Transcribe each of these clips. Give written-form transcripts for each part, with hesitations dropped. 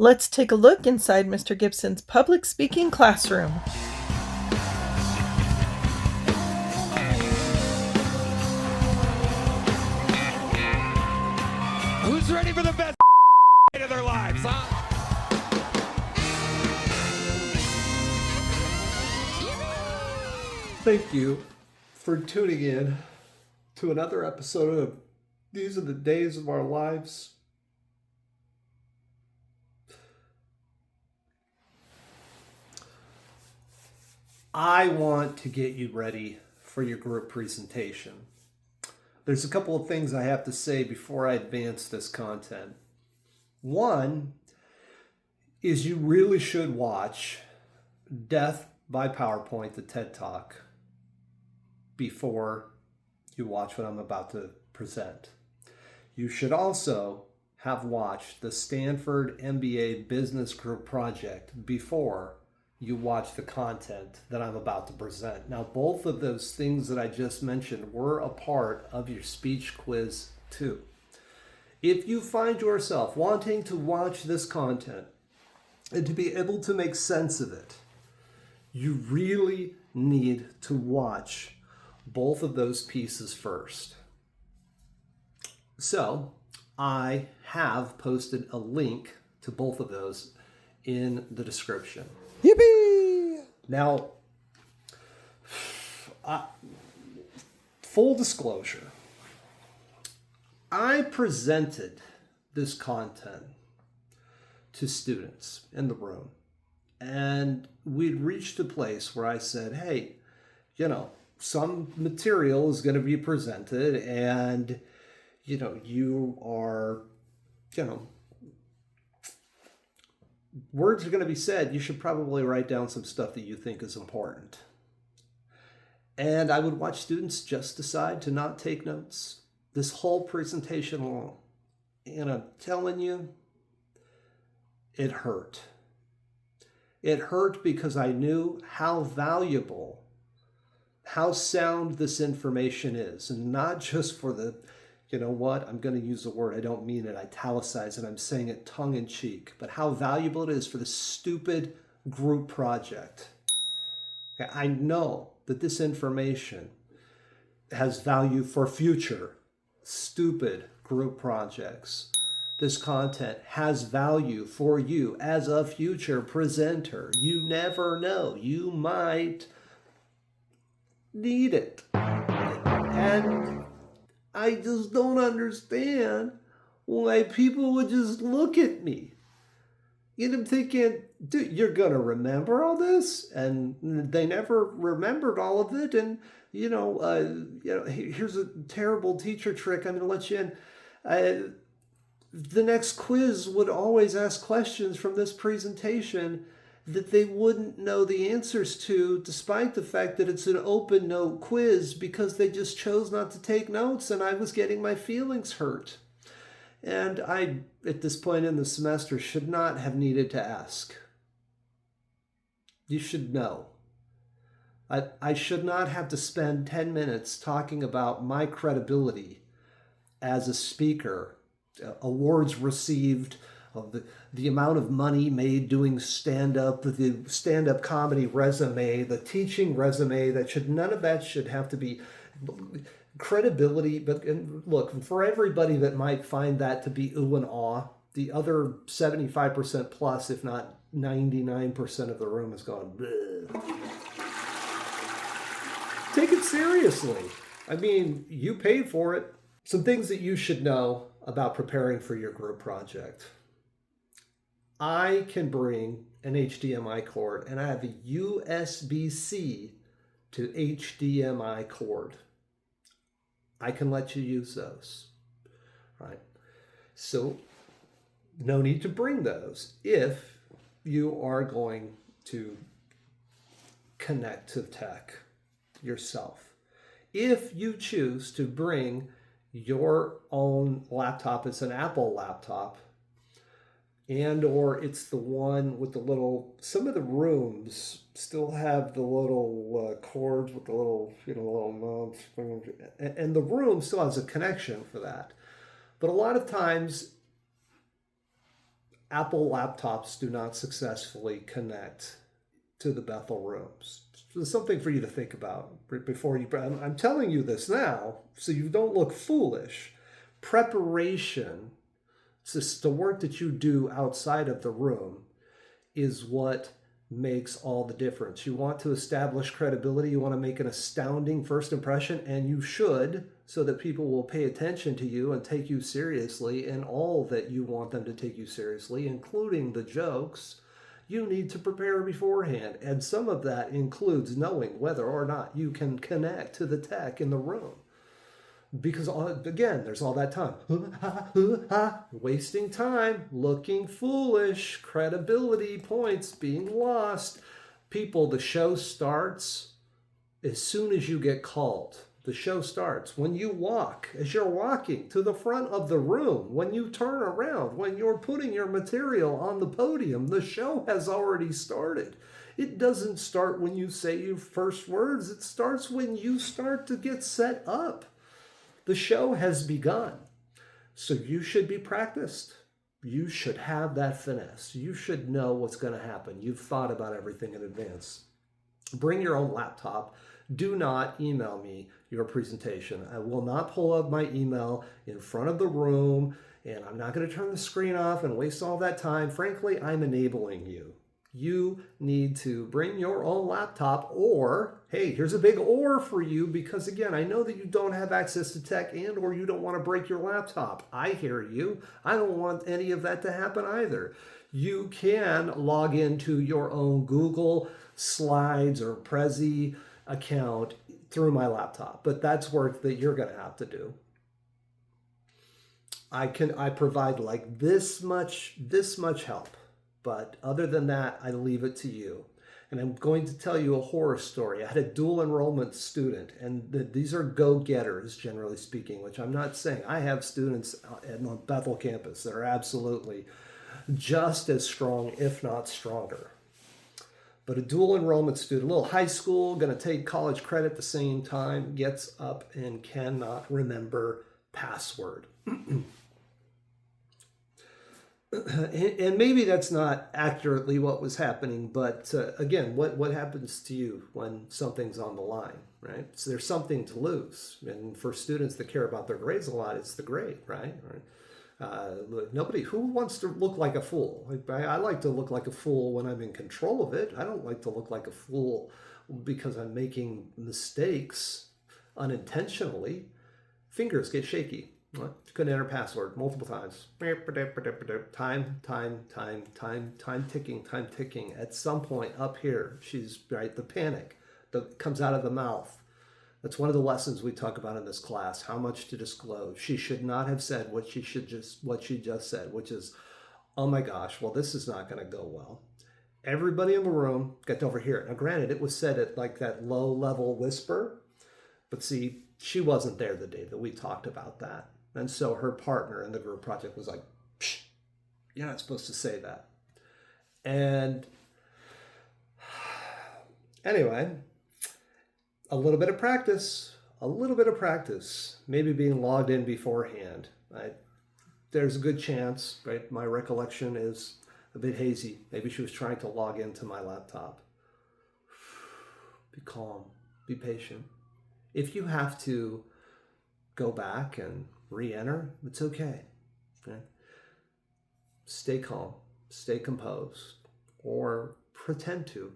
Let's take a look inside Mr. Gibson's public speaking classroom. Who's ready for the best of their lives, huh? Thank you for tuning in to another episode of These Are the Days of Our Lives. I want to get you ready for your group presentation. There's a couple of things I have to say before I advance this content. One is you really should watch Death by PowerPoint, the TED Talk, before you watch what I'm about to present. You should also have watched the Stanford MBA Business Group Project before you watch the content that I'm about to present. Now, both of those things that I just mentioned were a part of your speech quiz too. If you find yourself wanting to watch this content and to be able to make sense of it, you really need to watch both of those pieces first. So I have posted a link to both of those in the description. Yippee! Now, full disclosure, I presented this content to students in the room, and we'd reached a place where I said, hey, some material is going to be presented, and, you are, words are going to be said. You should probably write down some stuff that you think is important. And I would watch students just decide to not take notes this whole presentation long. And I'm telling you, it hurt. It hurt because I knew how valuable, how sound this information is. And not just for the, I'm going to use the word, I don't mean it, italicize it, I'm saying it tongue in cheek, but how valuable it is for the stupid group project. Okay, I know that this information has value for future stupid group projects. This content has value for you as a future presenter. You never know. You might need it. And I just don't understand why people would just look at me. I'm thinking, dude, you're going to remember all this? And they never remembered all of it. And, here's a terrible teacher trick I'm going to let you in. The next quiz would always ask questions from this presentation that they wouldn't know the answers to, despite the fact that it's an open note quiz, because they just chose not to take notes, and I was getting my feelings hurt. And I, at this point in the semester, should not have needed to ask. You should know. I should not have to spend 10 minutes talking about my credibility as a speaker, awards received, of the amount of money made doing stand-up, the stand-up comedy resume, the teaching resume, none of that should have to be credibility. But look, for everybody that might find that to be ooh and awe, the other 75% plus, if not 99% of the room is going, bleh. Take it seriously. I mean, you paid for it. Some things that you should know about preparing for your group project. I can bring an HDMI cord, and I have a USB-C to HDMI cord. I can let you use those, right? So no need to bring those if you are going to connect to tech yourself. If you choose to bring your own laptop, it's an Apple laptop, and or it's the one with the little, some of the rooms still have the little cords with the little, little mounts, and the room still has a connection for that. But a lot of times, Apple laptops do not successfully connect to the Bethel rooms. So something for you to think about before you. I'm telling you this now so you don't look foolish. Preparation, it's just the work that you do outside of the room, is what makes all the difference. You want to establish credibility, you want to make an astounding first impression, and you should, so that people will pay attention to you and take you seriously in all that you want them to take you seriously, including the jokes. You need to prepare beforehand, and some of that includes knowing whether or not you can connect to the tech in the room. Because, again, there's all that time. Wasting time, looking foolish, credibility points being lost. People, the show starts as soon as you get called. The show starts. When you walk, as you're walking to the front of the room, when you turn around, when you're putting your material on the podium, the show has already started. It doesn't start when you say your first words. It starts when you start to get set up. The show has begun, so you should be practiced. You should have that finesse. You should know what's going to happen. You've thought about everything in advance. Bring your own laptop. Do not email me your presentation. I will not pull up my email in front of the room, and I'm not going to turn the screen off and waste all that time. Frankly, I'm enabling you. You need to bring your own laptop, or, hey, here's a big or for you, because again, I know that you don't have access to tech and or you don't want to break your laptop. I hear you. I don't want any of that to happen either. You can log into your own Google Slides or Prezi account through my laptop, but that's work that you're going to have to do. I provide like this much help. But other than that, I leave it to you. And I'm going to tell you a horror story. I had a dual enrollment student, and these are go-getters, generally speaking, which I'm not saying. I have students at the Bethel campus that are absolutely just as strong, if not stronger. But a dual enrollment student, a little high school, going to take college credit at the same time, gets up and cannot remember password. And maybe that's not accurately what was happening, but again, what happens to you when something's on the line, right? So there's something to lose. And for students that care about their grades a lot, it's the grade, right? Who wants to look like a fool? I like to look like a fool when I'm in control of it. I don't like to look like a fool because I'm making mistakes unintentionally. Fingers get shaky. Couldn't enter password multiple times. Time ticking. At some point up here, she's right. The panic that comes out of the mouth. That's one of the lessons we talk about in this class. How much to disclose. She should not have said what she just said, which is, oh my gosh, well, this is not going to go well. Everybody in the room got to overhear it. Now, granted, it was said at like that low level whisper, but see, she wasn't there the day that we talked about that. And so her partner in the group project was like, psh, you're not supposed to say that. And anyway, a little bit of practice, maybe being logged in beforehand. Right? There's a good chance, right? My recollection is a bit hazy. Maybe she was trying to log into my laptop. Be calm, be patient. If you have to go back and re-enter, it's okay. Stay calm, stay composed, or pretend to.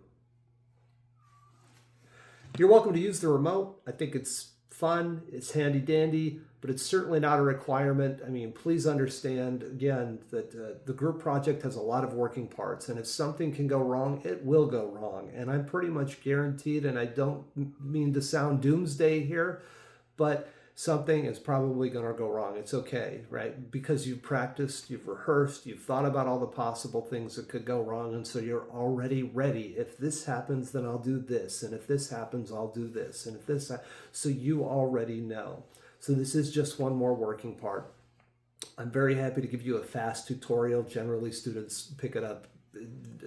You're welcome to use the remote. I think it's fun, it's handy dandy, but it's certainly not a requirement. I mean, please understand, again, that the group project has a lot of working parts, and if something can go wrong, it will go wrong. And I'm pretty much guaranteed, and I don't mean to sound doomsday here, but something is probably going to go wrong. It's okay, right? Because you've practiced, you've rehearsed, you've thought about all the possible things that could go wrong, and so you're already ready. If this happens, then I'll do this, and if this happens, I'll do this, and if this, so you already know. So this is just one more working part. I'm very happy to give you a fast tutorial. Generally, students pick it up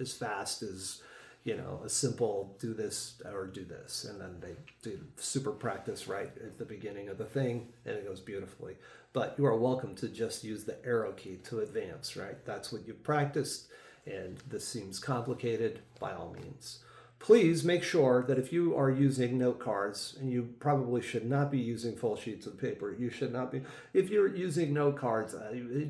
as fast as a simple do this or do this, and then they do super practice right at the beginning of the thing, and it goes beautifully. But you are welcome to just use the arrow key to advance, right? That's what you've practiced, and this seems complicated, by all means. Please make sure that if you are using note cards, and you probably should not be using full sheets of paper, you should not be. If you're using note cards,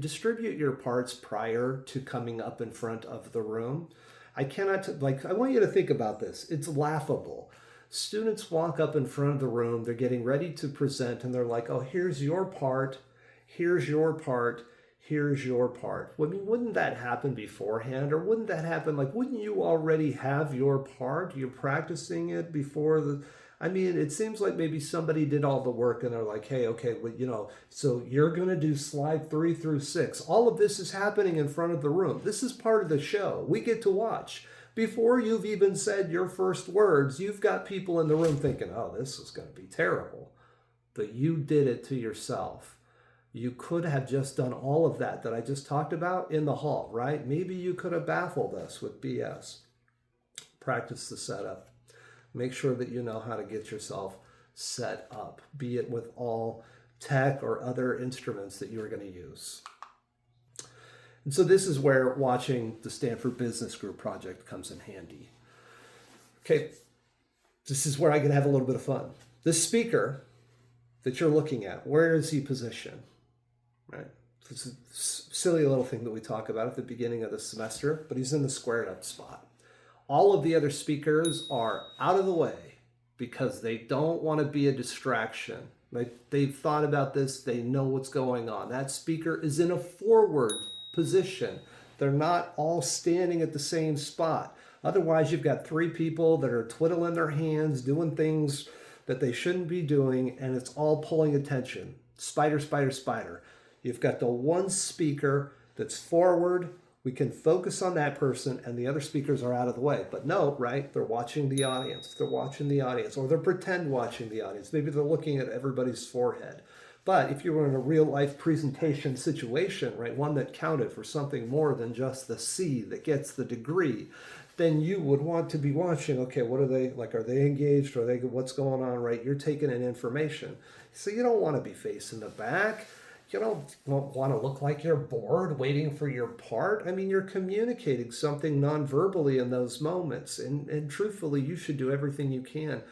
distribute your parts prior to coming up in front of the room. I want you to think about this. It's laughable. Students walk up in front of the room, they're getting ready to present, and they're like, oh, here's your part, here's your part, here's your part. I mean, wouldn't that happen beforehand? Or wouldn't that happen, wouldn't you already have your part? You're practicing it before it seems like maybe somebody did all the work and they're like, hey, okay, well, so you're going to do slide 3 through 6. All of this is happening in front of the room. This is part of the show. We get to watch. Before you've even said your first words, you've got people in the room thinking, oh, this is going to be terrible. But you did it to yourself. You could have just done all of that I just talked about in the hall, right? Maybe you could have baffled us with BS. Practice the setup. Make sure that you know how to get yourself set up, be it with all tech or other instruments that you're going to use. And so this is where watching the Stanford Business Group project comes in handy. Okay, this is where I can have a little bit of fun. This speaker that you're looking at, where is he positioned? Right? It's a silly little thing that we talk about at the beginning of the semester, but he's in the squared up spot. All of the other speakers are out of the way because they don't want to be a distraction. They've thought about this. They know what's going on. That speaker is in a forward position. They're not all standing at the same spot. Otherwise, you've got 3 people that are twiddling their hands, doing things that they shouldn't be doing, and it's all pulling attention. Spider, spider, spider. You've got the one speaker that's forward. We can focus on that person, and the other speakers are out of the way. But no, right? They're watching the audience. They're watching the audience, or they're pretend watching the audience. Maybe they're looking at everybody's forehead. But if you were in a real-life presentation situation, right, one that counted for something more than just the C that gets the degree, then you would want to be watching, okay, what are they, are they engaged? What's going on, right? You're taking in information. So you don't want to be facing the back. You don't want to look like you're bored waiting for your part. I mean, you're communicating something non-verbally in those moments. And truthfully, you should do everything you can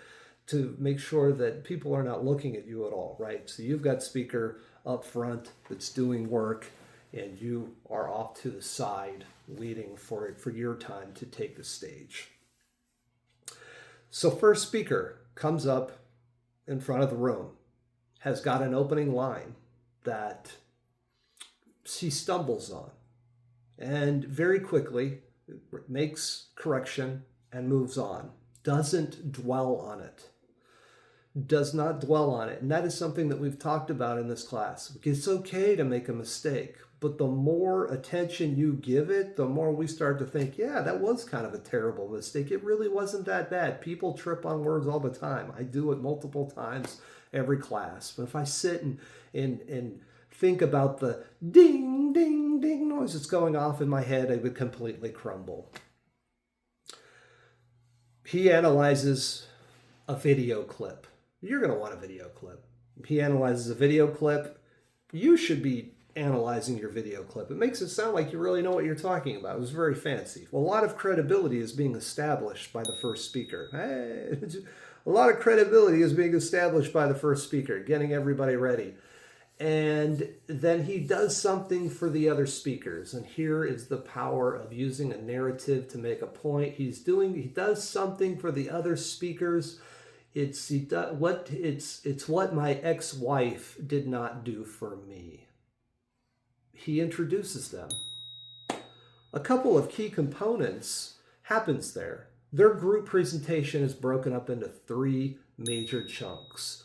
to make sure that people are not looking at you at all, right? So you've got speaker up front that's doing work, and you are off to the side waiting for your time to take the stage. So first speaker comes up in front of the room, has got an opening line that she stumbles on, and very quickly makes correction and moves on. Doesn't dwell on it. Does not dwell on it. And that is something that we've talked about in this class. It's okay to make a mistake, but the more attention you give it, the more we start to think, yeah, that was kind of a terrible mistake. It really wasn't that bad. People trip on words all the time. I do it multiple times every class. But if I sit and think about the ding, ding, ding noise that's going off in my head, I would completely crumble. He analyzes a video clip. You're going to want a video clip. He analyzes a video clip. You should be analyzing your video clip. It makes it sound like you really know what you're talking about. It was very fancy. Well, a lot of credibility is being established by the first speaker. A lot of credibility is being established by the first speaker, getting everybody ready. And then he does something for the other speakers. And here is the power of using a narrative to make a point. He does something for the other speakers. It's what my ex-wife did not do for me. He introduces them. A couple of key components happens there. Their group presentation is broken up into 3 major chunks.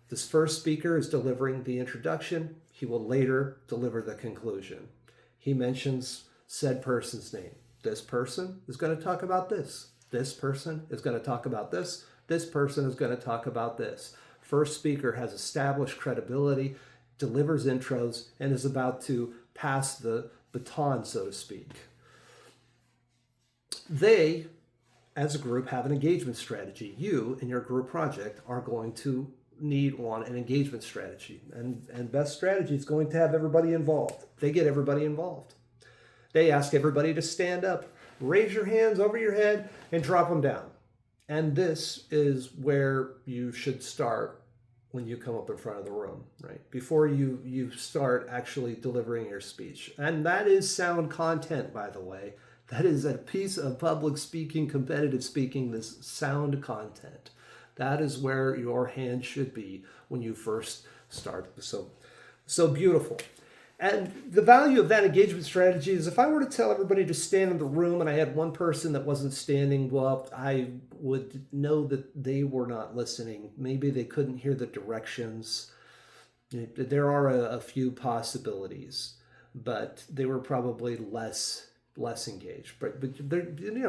This first speaker is delivering the introduction. He will later deliver the conclusion. He mentions said person's name. This person is going to talk about this. This person is going to talk about this. This person is going to talk about this. First speaker has established credibility, delivers intros, and is about to pass the baton, so to speak. They as a group, have an engagement strategy. You in your group project are going to need an engagement strategy. And best strategy is going to have everybody involved. They get everybody involved. They ask everybody to stand up, raise your hands over your head, and drop them down. And this is where you should start when you come up in front of the room, right? Before you start actually delivering your speech. And that is sound content, by the way. That is a piece of public speaking, competitive speaking, this sound content. That is where your hand should be when you first start. So beautiful. And the value of that engagement strategy is if I were to tell everybody to stand in the room and I had one person that wasn't standing, well, I would know that they were not listening. Maybe they couldn't hear the directions. There are a few possibilities, but they were probably less engaged. But there,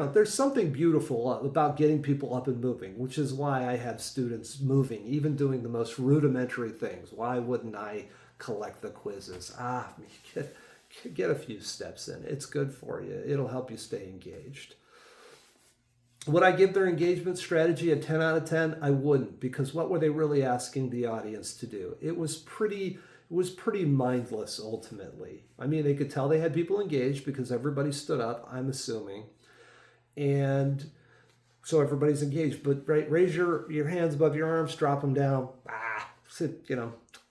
there's something beautiful about getting people up and moving, which is why I have students moving, even doing the most rudimentary things. Why wouldn't I collect the quizzes? Get a few steps in. It's good for you. It'll help you stay engaged. Would I give their engagement strategy a 10 out of 10? I wouldn't, because what were they really asking the audience to do? It was pretty mindless ultimately. I mean, they could tell they had people engaged because everybody stood up, I'm assuming. And so everybody's engaged, but right, raise your hands above your arms, drop them down.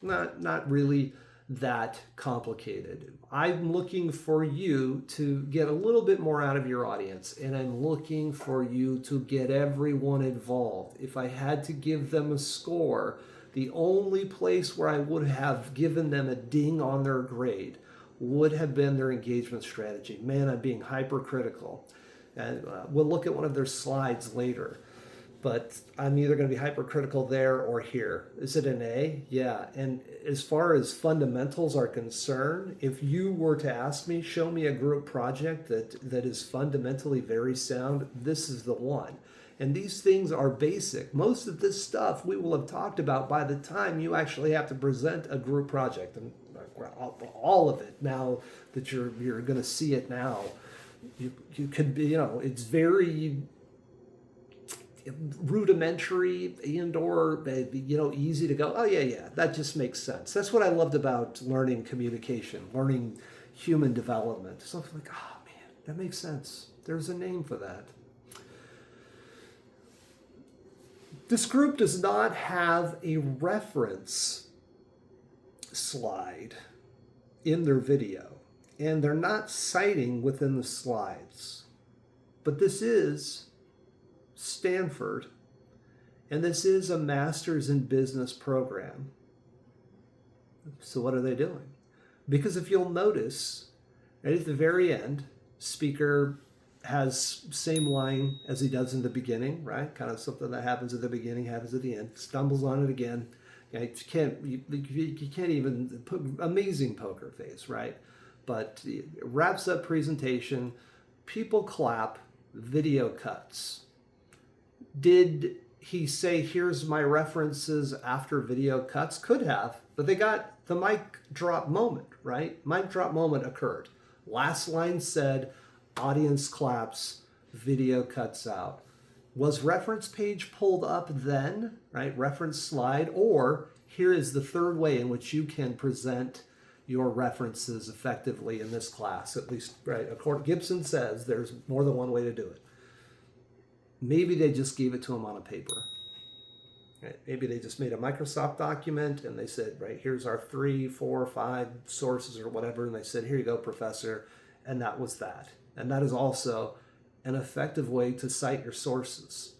Not really that complicated. I'm looking for you to get a little bit more out of your audience, and I'm looking for you to get everyone involved. If I had to give them a score, the only place where I would have given them a ding on their grade would have been their engagement strategy. Man, I'm being hypercritical. And we'll look at one of their slides later. But I'm either going to be hypercritical there or here. Is it an A? Yeah. And as far as fundamentals are concerned, if you were to ask me, show me a group project that is fundamentally very sound, this is the one. And these things are basic. Most of this stuff we will have talked about by the time you actually have to present a group project. And all of it now that you're going to see it now, you could be, it's very rudimentary and or easy to go, oh yeah, that just makes sense. That's what I loved about learning communication, learning human development. Something like, oh man, that makes sense. There's a name for that. This group does not have a reference slide in their video, and they're not citing within the slides. But this is Stanford, and this is a master's in business program. So what are they doing? Because if you'll notice, right at the very end, speaker has same line as he does in the beginning, right? Kind of something that happens at the beginning, happens at the end, stumbles on it again. You can't even put amazing poker face, right? But it wraps up presentation, people clap, video cuts. Did he say, here's my references after video cuts? Could have, but they got the mic drop moment, right? Mic drop moment occurred. Last line said, audience claps, video cuts out. Was reference page pulled up then, right? Reference slide, or here is the third way in which you can present your references effectively in this class, at least, right? Gibson says there's more than one way to do it. Maybe they just gave it to him on a paper. Right? Maybe they just made a Microsoft document and they said, right, here's our 3, 4, 5 sources or whatever. And they said, here you go, professor. And that was that. And that is also an effective way to cite your sources.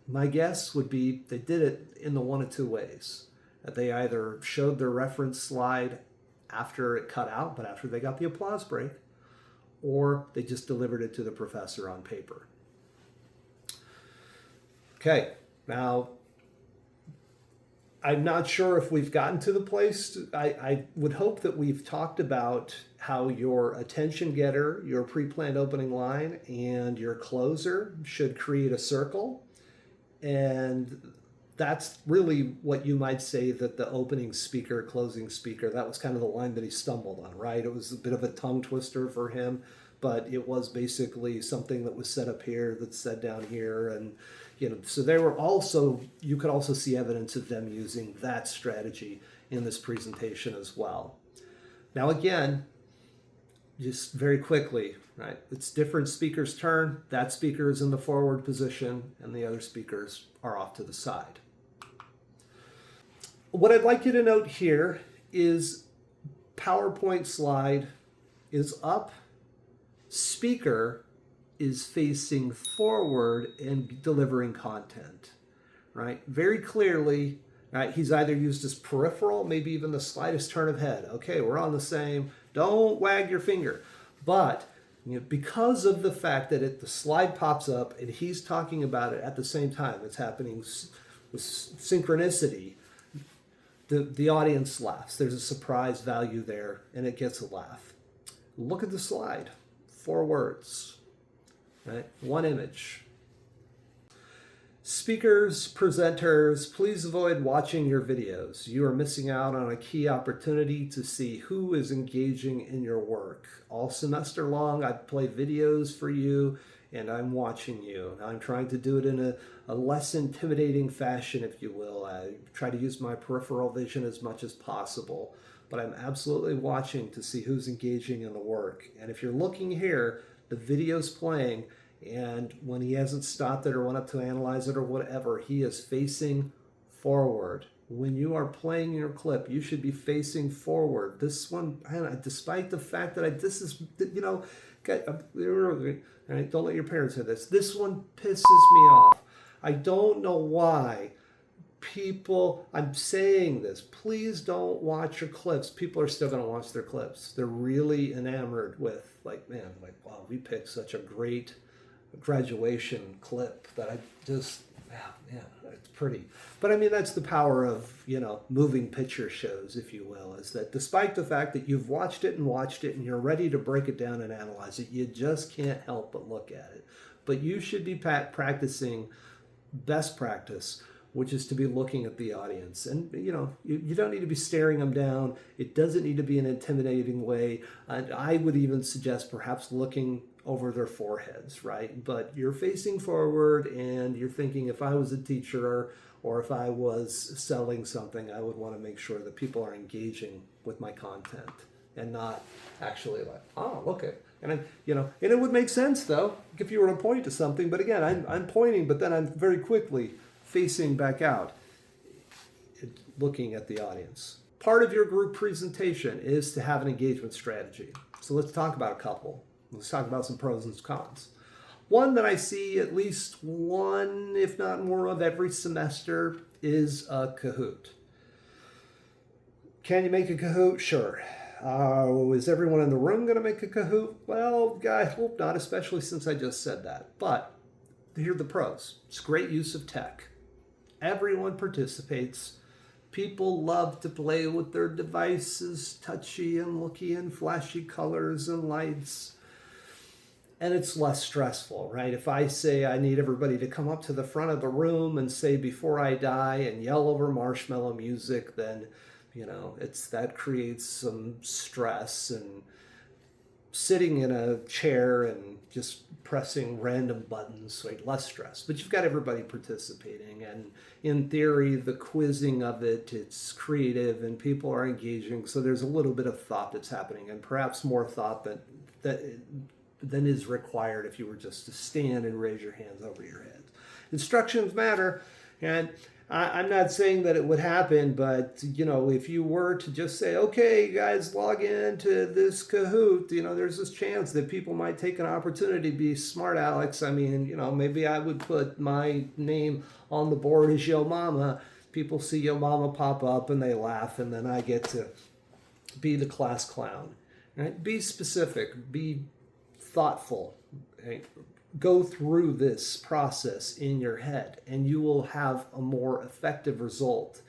My guess would be they did it in the one of two ways. That they either showed their reference slide after it cut out, but after they got the applause break, or they just delivered it to the professor on paper. Okay, now, I'm not sure if we've gotten to the place. I would hope that we've talked about how your attention getter, your pre-planned opening line, and your closer should create a circle. And that's really what you might say that the opening speaker, closing speaker, that was kind of the line that he stumbled on, right? It was a bit of a tongue twister for him, but it was basically something that was set up here that's said down here. And, so they were also, you could also see evidence of them using that strategy in this presentation as well. Now, again, just very quickly, right? It's different speaker's turn. That speaker is in the forward position and the other speakers are off to the side. What I'd like you to note here is PowerPoint slide is up, speaker is facing forward and delivering content, right? Very clearly, right? He's either used his peripheral, maybe even the slightest turn of head. Okay, we're on the same, don't wag your finger. But because of the fact that the slide pops up and he's talking about it at the same time, it's happening with synchronicity, the audience laughs. There's a surprise value there and it gets a laugh. Look at the slide, 4 words, right? 1 image. Speakers, presenters, please avoid watching your videos. You are missing out on a key opportunity to see who is engaging in your work. All semester long, I play videos for you and I'm watching you. I'm trying to do it in a less intimidating fashion, if you will. I try to use my peripheral vision as much as possible, but I'm absolutely watching to see who's engaging in the work. And if you're looking here, the video's playing, and when he hasn't stopped it or went up to analyze it or whatever, he is facing forward. When you are playing your clip, you should be facing forward. This one, despite the fact that this is, right, don't let your parents hear this. This one pisses me off. I don't know why people, I'm saying this, please don't watch your clips. People are still going to watch their clips. They're really enamored with, wow, we picked such a great graduation clip that I just, it's pretty. But I mean, that's the power of, moving picture shows, if you will, is that despite the fact that you've watched it and you're ready to break it down and analyze it, you just can't help but look at it. But you should be practicing best practice, which is to be looking at the audience. And, you don't need to be staring them down. It doesn't need to be an intimidating way. And I would even suggest perhaps looking over their foreheads, right? But you're facing forward and you're thinking, if I was a teacher or if I was selling something, I would want to make sure that people are engaging with my content and not actually like, oh, look at, and and it would make sense though, if you were to point to something, but again, I'm pointing, but then I'm very quickly facing back out, looking at the audience. Part of your group presentation is to have an engagement strategy. So let's talk about a couple. Let's talk about some pros and cons. One that I see at least one, if not more of every semester, is a Kahoot. Can you make a Kahoot? Sure. Is everyone in the room going to make a Kahoot? Well, I hope not, especially since I just said that. But here are the pros. It's great use of tech. Everyone participates. People love to play with their devices, touchy and looky and flashy colors and lights. And it's less stressful, right? If I say I need everybody to come up to the front of the room and say before I die and yell over marshmallow music, then, that creates some stress, and sitting in a chair and just pressing random buttons, so less stress. But you've got everybody participating, and in theory, the quizzing of it's creative and people are engaging, so there's a little bit of thought that's happening, and perhaps more thought than is required if you were just to stand and raise your hands over your head. Instructions matter, and I'm not saying that it would happen, but if you were to just say, okay, guys, log into this Kahoot, there's this chance that people might take an opportunity to be smart Alex. I mean, maybe I would put my name on the board as Yo Mama. People see Yo Mama pop up and they laugh, and then I get to be the class clown. Right? Be specific, be thoughtful. Right? Go through this process in your head and you will have a more effective result.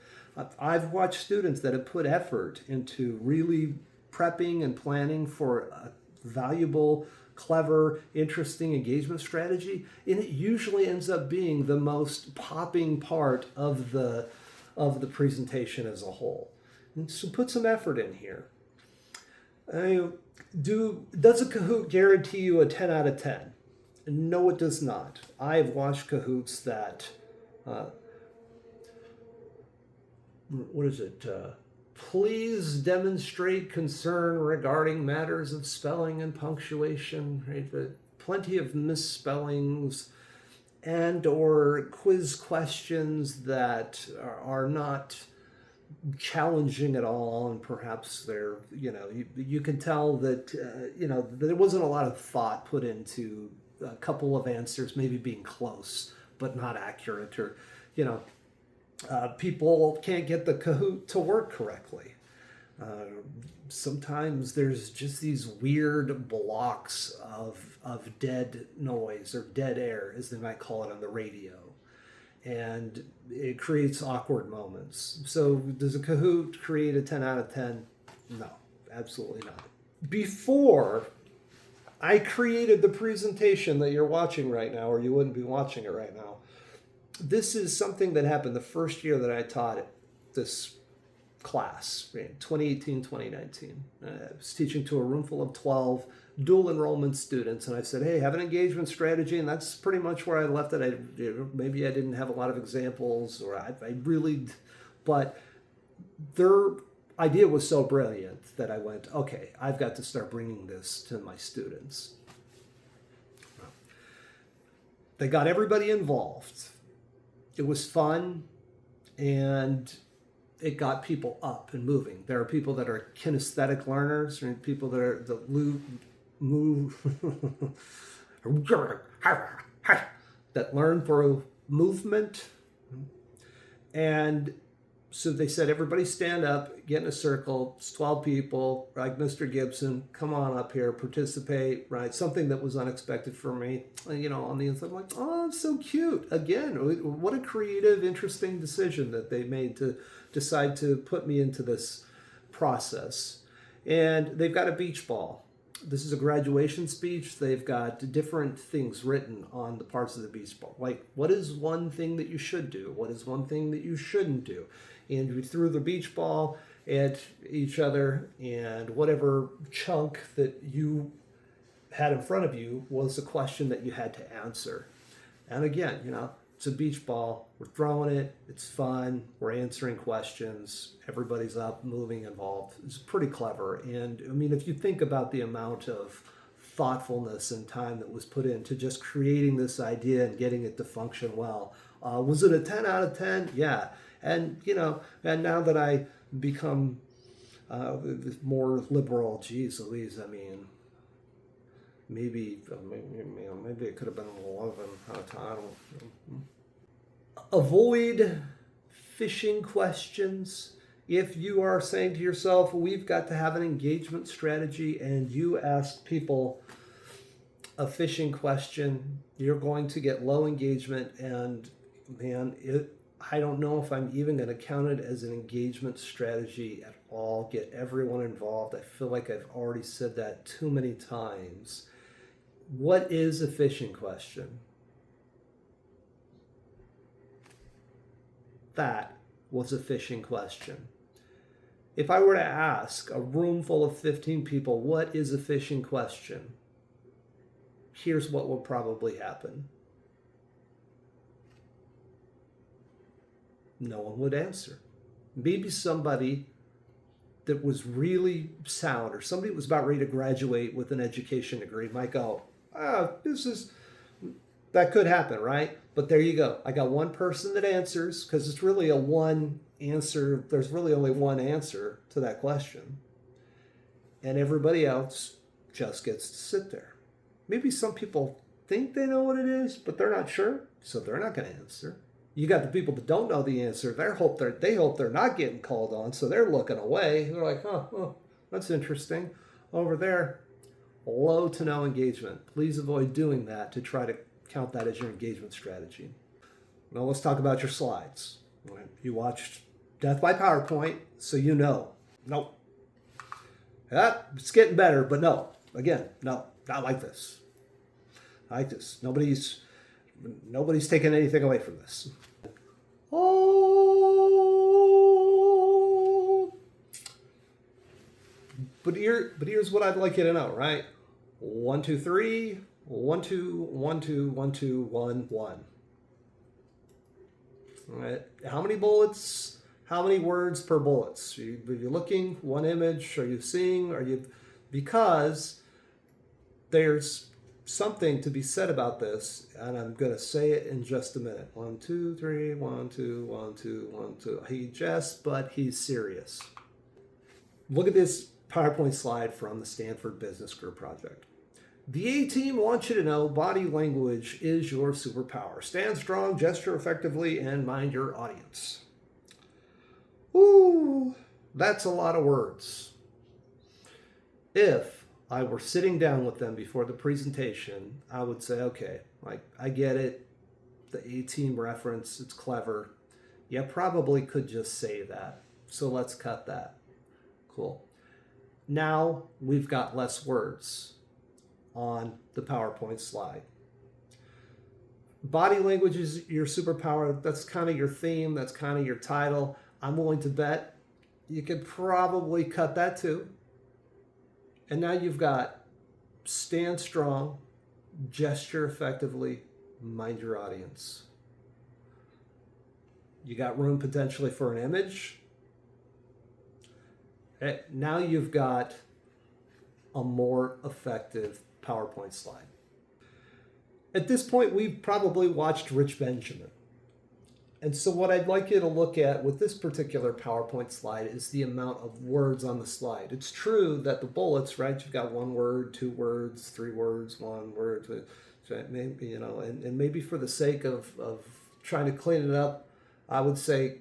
I've watched students that have put effort into really prepping and planning for a valuable, clever, interesting engagement strategy, and it usually ends up being the most popping part of the presentation as a whole. And so put some effort in here. Does a Kahoot guarantee you a 10 out of 10? No, it does not. I've watched Kahoots that, what is it? Please demonstrate concern regarding matters of spelling and punctuation, right? Plenty of misspellings and or quiz questions that are not challenging at all, and perhaps they're, you can tell that there wasn't a lot of thought put into a couple of answers maybe being close but not accurate, or people can't get the Kahoot to work correctly. Sometimes there's just these weird blocks of dead noise or dead air, as they might call it on the radio. And it creates awkward moments. So does a Kahoot create a 10 out of 10? No, absolutely not. Before I created the presentation that you're watching right now, or you wouldn't be watching it right now, this is something that happened the first year that I taught this class, in 2018, 2019. I was teaching to a room full of 12 dual enrollment students, and I said, hey, have an engagement strategy, and that's pretty much where I left it. Maybe I didn't have a lot of examples, or I really, but their idea was so brilliant that I went, okay, I've got to start bringing this to my students. They got everybody involved. It was fun, and it got people up and moving. There are people that are kinesthetic learners, and people that are the move that learn through movement. And so they said, everybody stand up, get in a circle. It's 12 people, like Mr. Gibson, come on up here, participate, right? Something that was unexpected for me. On the inside, I'm like, oh, it's so cute. Again, what a creative, interesting decision that they made to decide to put me into this process. And they've got a beach ball. This is a graduation speech. They've got different things written on the parts of the beach ball. Like, what is one thing that you should do? What is one thing that you shouldn't do? And we threw the beach ball at each other, and whatever chunk that you had in front of you was the question that you had to answer. And again, it's a beach ball. We're throwing it. It's fun. We're answering questions. Everybody's up, moving, involved. It's pretty clever. And I mean, if you think about the amount of thoughtfulness and time that was put into just creating this idea and getting it to function well, was it a 10 out of 10? Yeah. And, and now that I become more liberal, geez Louise, I mean, maybe it could have been an 11 out of 10. I don't know. Avoid fishing questions. If you are saying to yourself, we've got to have an engagement strategy, and you ask people a fishing question, you're going to get low engagement, and I don't know if I'm even going to count it as an engagement strategy at all. Get everyone involved. I feel like I've already said that too many times. What is a fishing question? That was a fishing question. If I were to ask a room full of 15 people, what is a fishing question? Here's what will probably happen. No one would answer. Maybe somebody that was really sound, or somebody that was about ready to graduate with an education degree might go, that could happen, right? But there you go. I got one person that answers, because it's really a one answer. There's really only one answer to that question. And everybody else just gets to sit there. Maybe some people think they know what it is, but they're not sure, so they're not going to answer. You got the people that don't know the answer. They hope they're not getting called on, so they're looking away. They're like, oh, that's interesting. Over there, low to no engagement. Please avoid doing that to try to count that as your engagement strategy. Now let's talk about your slides. You watched Death by PowerPoint, so you know. Nope. It's getting better, but no. Again, no, not like this. Not like this. Nobody's taking anything away from this. Oh, here's what I'd like you to know, right? 1, 2, 3, 1, 2, 1, 2, 1, 2, 1, 1. All right. How many bullets? How many words per bullets? Are you looking? One image? Are you seeing? Because there's something to be said about this, and I'm going to say it in just a minute. 1, 2, 3, 1, 2, 1, 2, 1, 2. He jests, but he's serious. Look at this PowerPoint slide from the Stanford Business Group project. The A-team wants you to know body language is your superpower. Stand strong, gesture effectively, and mind your audience. Ooh, that's a lot of words. If I were sitting down with them before the presentation, I would say, okay, like, I get it. The A-team reference, it's clever. You probably could just say that. So let's cut that. Cool. Now we've got less words on the PowerPoint slide. Body language is your superpower. That's kind of your theme. That's kind of your title. I'm willing to bet you could probably cut that too. And now you've got stand strong, gesture effectively, mind your audience. You got room potentially for an image. Now you've got a more effective PowerPoint slide. At this point, we've probably watched Rich Benjamin. And so what I'd like you to look at with this particular PowerPoint slide is the amount of words on the slide. It's true that the bullets, right, you've got 1 word, 2 words, 3 words, 1 word, maybe, and maybe for the sake of trying to clean it up, I would say,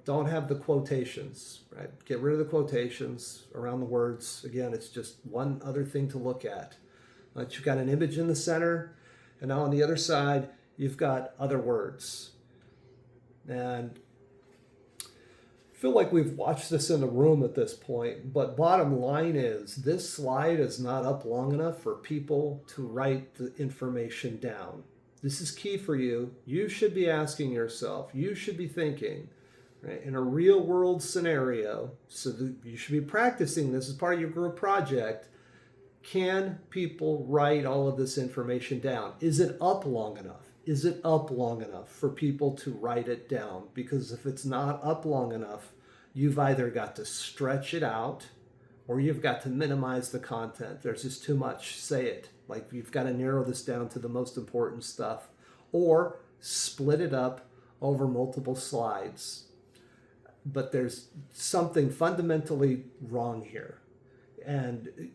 don't have the quotations, right? Get rid of the quotations around the words. Again, it's just one other thing to look at. You've got an image in the center, and now on the other side, you've got other words. And I feel like we've watched this in the room at this point, but bottom line is this slide is not up long enough for people to write the information down. This is key for you. You should be asking yourself, you should be thinking, right, in a real world scenario, so that you should be practicing this as part of your group project. Can people write all of this information down? Is it up long enough? Is it up long enough for people to write it down? Because if it's not up long enough, you've either got to stretch it out or you've got to minimize the content. There's just too much. Say it. Like, you've got to narrow this down to the most important stuff, or split it up over multiple slides. But there's something fundamentally wrong here. And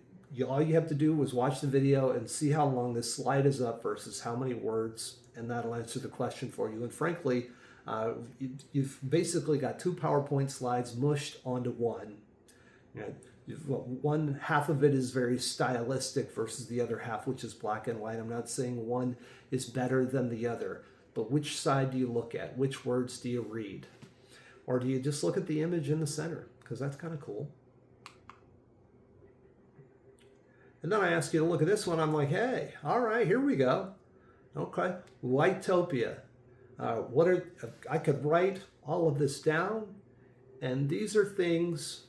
all you have to do is watch the video and see how long this slide is up versus how many words, and that'll answer the question for you. And frankly, you've basically got 2 PowerPoint slides mushed onto one. One half of it is very stylistic versus the other half, which is black and white. I'm not saying one is better than the other, but which side do you look at? Which words do you read? Or do you just look at the image in the center? Because that's kind of cool. And then I ask you to look at this one. I'm like, hey, all right, here we go. Okay, Whitopia. I could write all of this down, and these are things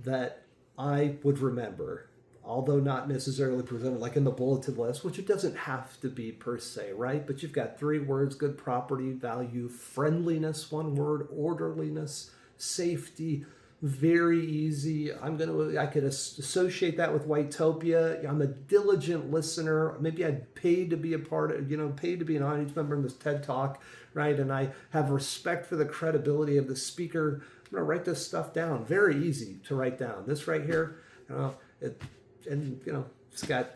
that I would remember, although not necessarily presented like in the bulleted list, which it doesn't have to be per se, right? But you've got 3 words: good property value, friendliness, 1 word, orderliness, safety. Very easy. I could associate that with Whitopia. I'm a diligent listener. Maybe I'd paid to be a part of, paid to be an audience member in this TED Talk, right? And I have respect for the credibility of the speaker. I'm going to write this stuff down. Very easy to write down. This right here, it's got,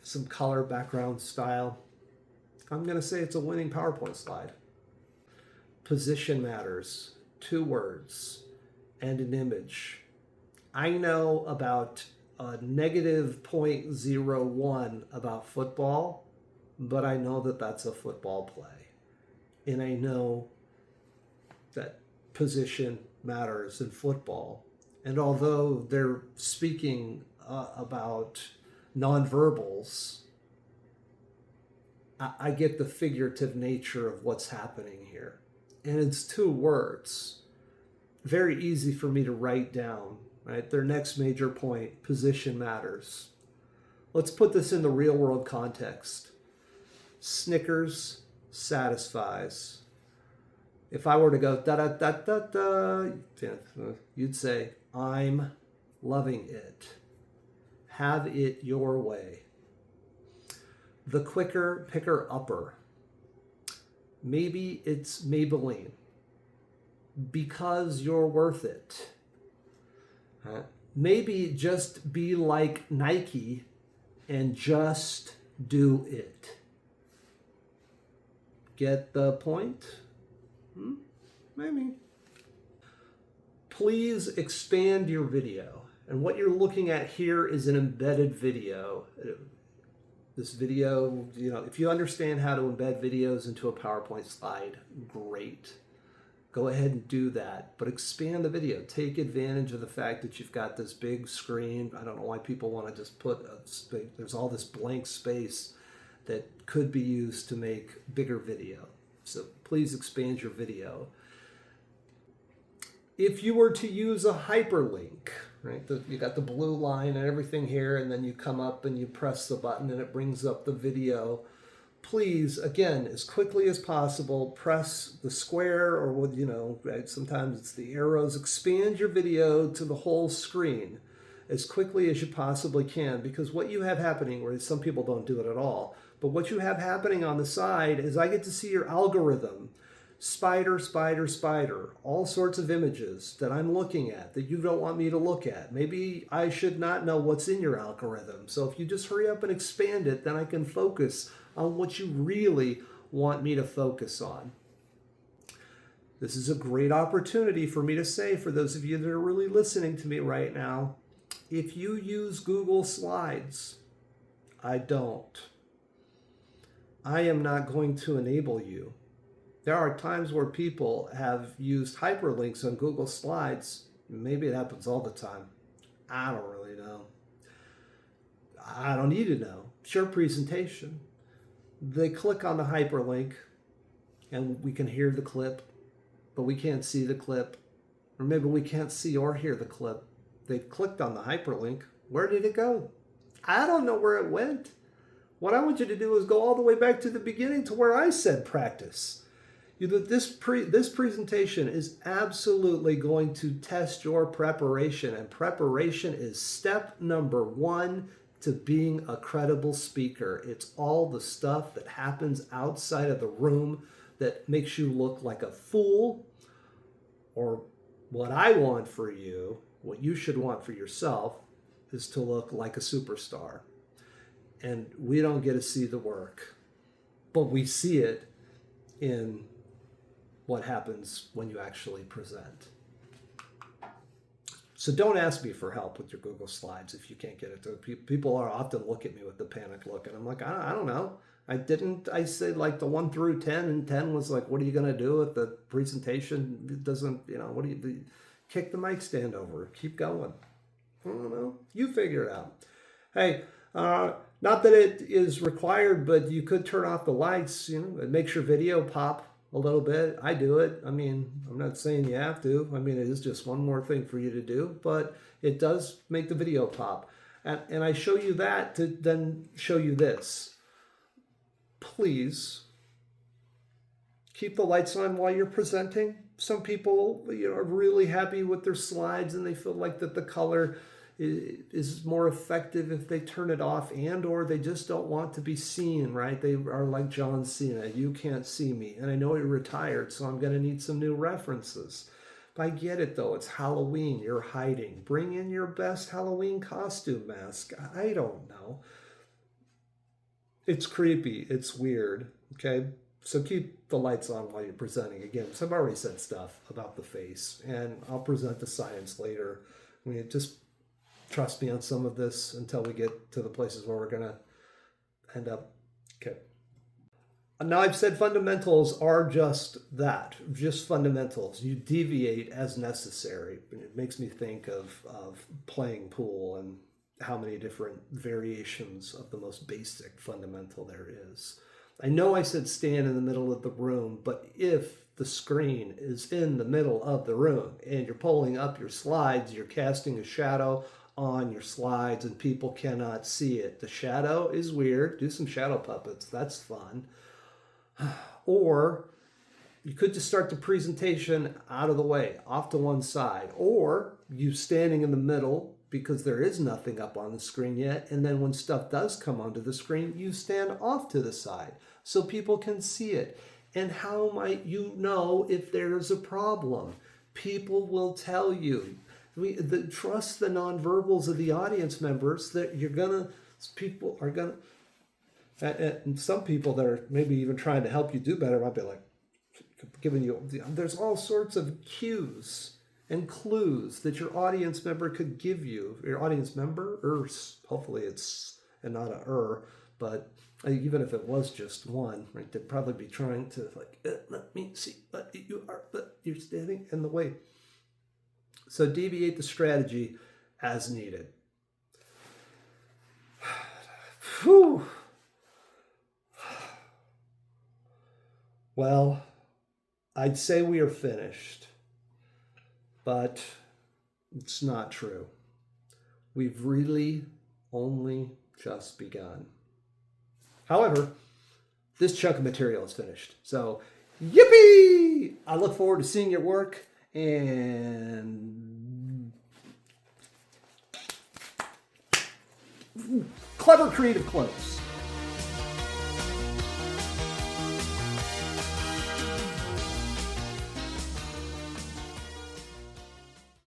some color, background, style. I'm going to say it's a winning PowerPoint slide. Position matters. 2 words. And an image. I know about negative 0.01 about football, but I know that that's a football play. And I know that position matters in football. And although they're speaking about nonverbals, I get the figurative nature of what's happening here. And it's 2 words. Very easy for me to write down right? Their next major point, position matters. Let's put this in the real world context. Snickers satisfies. If I were to go da da da da da, you'd say, I'm loving it. Have it your way. The quicker picker upper. Maybe it's Maybelline. Because you're worth it. Maybe just be like Nike and just do it. Get the point? Maybe. Please expand your video. And what you're looking at here is an embedded video. This video, if you understand how to embed videos into a PowerPoint slide, great. Go ahead and do that, but expand the video. Take advantage of the fact that you've got this big screen. I don't know why people want to just put there's all this blank space that could be used to make bigger video. So please expand your video. If you were to use a hyperlink, right? You got the blue line and everything here, and then you come up and you press the button and it brings up the video. Please, again, as quickly as possible, press the square or right? Sometimes it's the arrows. Expand your video to the whole screen as quickly as you possibly can, because what you have happening, where some people don't do it at all, but what you have happening on the side is I get to see your algorithm. Spider, spider, spider, all sorts of images that I'm looking at that you don't want me to look at. Maybe I should not know what's in your algorithm. So if you just hurry up and expand it, then I can focus on what you really want me to focus on. This is a great opportunity for me to say, for those of you that are really listening to me right now, if you use Google Slides, I don't. I am not going to enable you. There are times where people have used hyperlinks on Google Slides. Maybe it happens all the time. I don't really know. I don't need to know. Share presentation. They click on the hyperlink and we can hear the clip, but we can't see the clip. Or maybe we can't see or hear the clip. They clicked on the hyperlink. Where did it go? I don't know where it went. What I want you to do is go all the way back to the beginning to where I said practice. This presentation is absolutely going to test your preparation, and preparation is step number one to being a credible speaker. It's all the stuff that happens outside of the room that makes you look like a fool, or what I want for you, what you should want for yourself, is to look like a superstar. And we don't get to see the work, but we see it in what happens when you actually present. So don't ask me for help with your Google Slides if you can't get it to. People are often look at me with the panic look, and I'm like, I don't know. I said like the 1 through 10, and 10 was like, what are you going to do if the presentation it doesn't, what do you kick the mic stand over, keep going. I don't know. You figure it out. Hey, not that it is required, but you could turn off the lights, it makes your video pop a little bit. I do it. I mean, I'm not saying you have to. I mean, it is just one more thing for you to do, but it does make the video pop. And I show you that to then show you this. Please keep the lights on while you're presenting. Some people, are really happy with their slides and they feel like that the color is more effective if they turn it off, and or they just don't want to be seen, right? They are like John Cena. You can't see me. And I know you're retired, so I'm going to need some new references. But I get it, though. It's Halloween. You're hiding. Bring in your best Halloween costume mask. I don't know. It's creepy. It's weird. Okay? So keep the lights on while you're presenting. Again, so I've already said stuff about the face, and I'll present the science later. I mean, just trust me on some of this until we get to the places where we're going to end up. Okay. Now I've said fundamentals are just that, just fundamentals. You deviate as necessary. It makes me think of playing pool and how many different variations of the most basic fundamental there is. I know I said stand in the middle of the room, but if the screen is in the middle of the room and you're pulling up your slides, you're casting a shadow on your slides and people cannot see it. The shadow is weird. Do some shadow puppets. That's fun. Or you could just start the presentation out of the way, off to one side. Or you standing in the middle because there is nothing up on the screen yet. And then when stuff does come onto the screen, you stand off to the side so people can see it. And how might you know if there's a problem? People will tell you. Trust the nonverbals of the audience members that people are gonna, and some people that are maybe even trying to help you do better might be like, giving you, there's all sorts of cues and clues that your audience member could give you. Your audience member, hopefully it's, and not but even if it was just one, right, they'd probably be trying to let me see what you are, but you're standing in the way. So deviate the strategy as needed. Whew. Well, I'd say we are finished, but it's not true. We've really only just begun. However, this chunk of material is finished. So, yippee! I look forward to seeing your work and clever creative close.